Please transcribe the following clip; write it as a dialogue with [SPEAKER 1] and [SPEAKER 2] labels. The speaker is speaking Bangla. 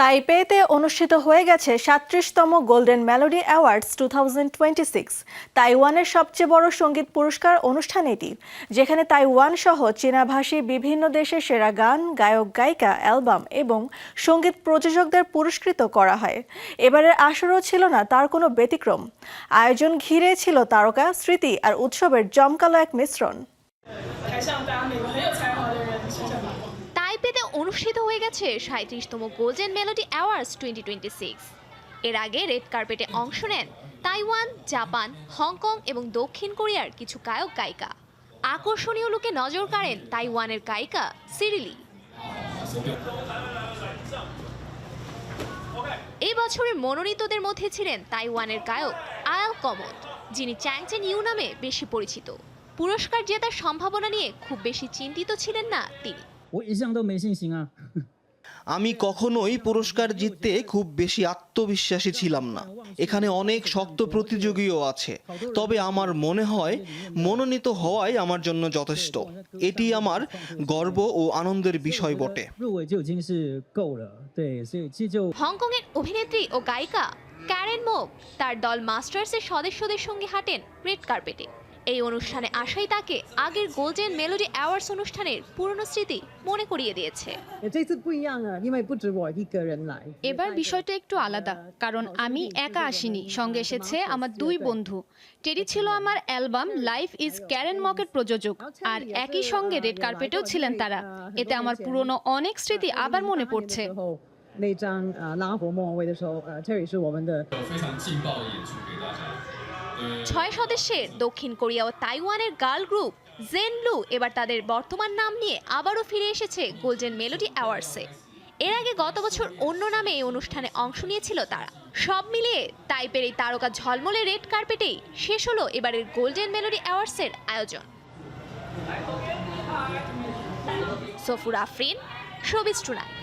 [SPEAKER 1] তাইপেতে অনুষ্ঠিত হয়ে গেছে ৩৭তম গোল্ডেন মেলোডি অ্যাওয়ার্ডস 2026। তাইওয়ানের সবচেয়ে বড় সঙ্গীত পুরস্কার অনুষ্ঠান এটি, যেখানে তাইওয়ান সহ চীনাভাষী বিভিন্ন দেশের সেরা গান, গায়ক গায়িকা, অ্যালবাম এবং সঙ্গীত প্রযোজকদের পুরস্কৃত করা হয়। এবারের আসরও ছিল না তার কোনো ব্যতিক্রম। আয়োজন ঘিরে ছিল তারকা, স্মৃতি আর উৎসবের জমকালো এক মিশ্রণ।
[SPEAKER 2] তাইপেতে অনুষ্ঠিত হয়ে গেছে ৩৭তম গোল্ডেন মেলোডি অ্যাওয়ার্ডস 2026। এর আগে রেড কার্পেটে অংশ নেন তাইওয়ান, জাপান, হংকং এবং দক্ষিণ কোরিয়ার কিছু গায়ক গায়িকা। আকর্ষণীয় লুকে নজর কাড়েন তাইওয়ানের গায়িকা সিরিলি। এই বছরের মনোনীতদের মধ্যে ছিলেন তাইওয়ানের গায়ক আয়াল কমোদ, যিনি চ্যাংচেন ইউ নামে বেশি পরিচিত। পুরস্কার জেতার সম্ভাবনা নিয়ে খুব বেশি চিন্তিত ছিলেন না তিনি।
[SPEAKER 3] আমি কখনোই পুরস্কার জিততে খুব বেশি আত্মবিশ্বাসী ছিলাম না। এখানে অনেক শক্ত প্রতিযোগীও আছে, তবে আমার মনে হয় মনোনীত হওয়াই আমার জন্য যথেষ্ট। এটি আমার গর্ব ও আনন্দের বিষয় বটে।
[SPEAKER 2] হংকংয়ের অভিনেত্রী ও গায়িকা ক্যারেন মোক তার দল মাস্টার্সের সদস্যদের সঙ্গে হাঁটেন রেড কার্পেটে। এই অনুষ্ঠানে আসাই তাকে আগের গোল্ডেন মেলোডি অ্যাওয়ার্ডস অনুষ্ঠানের পুরনো স্মৃতি মনে করিয়ে দিয়েছে।
[SPEAKER 4] এবার বিষয়টা একটু আলাদা, কারণ আমি একা আসিনি, সঙ্গে এসেছে আমার দুই বন্ধু। টেরি ছিল আমার অ্যালবাম লাইফ ইজ ক্যারেন মকের প্রযোজক, আর একই সঙ্গে রেড কার্পেটেও ছিলেন তারা। এতে আমার পুরনো অনেক স্মৃতি আবার মনে পড়ছে।
[SPEAKER 5] 那张拉活莫文蔚的时候，Terry 是我们的
[SPEAKER 6] 非常劲爆的演出给大家。
[SPEAKER 2] 6 সদস্যের দক্ষিণ কোরিয়া ও তাইওয়ানের গার্ল গ্রুপ জেনব্লু এবার তাদের বর্তমান নাম নিয়ে আবারও ফিরে এসেছে গোল্ডেন মেলোডি অ্যাওয়ার্ডসে। এর আগে গত বছর অন্য নামে এই অনুষ্ঠানে অংশ নিয়েছিল তারা। সব মিলিয়ে তাইপের এই তারকা ঝলমলে রেড কার্পেটেই শেষ হলো এবারের গোল্ডেন মেলোডি অ্যাওয়ার্ডসের আয়োজন। সফুর আফরিন, শোবিজ টুনাইট।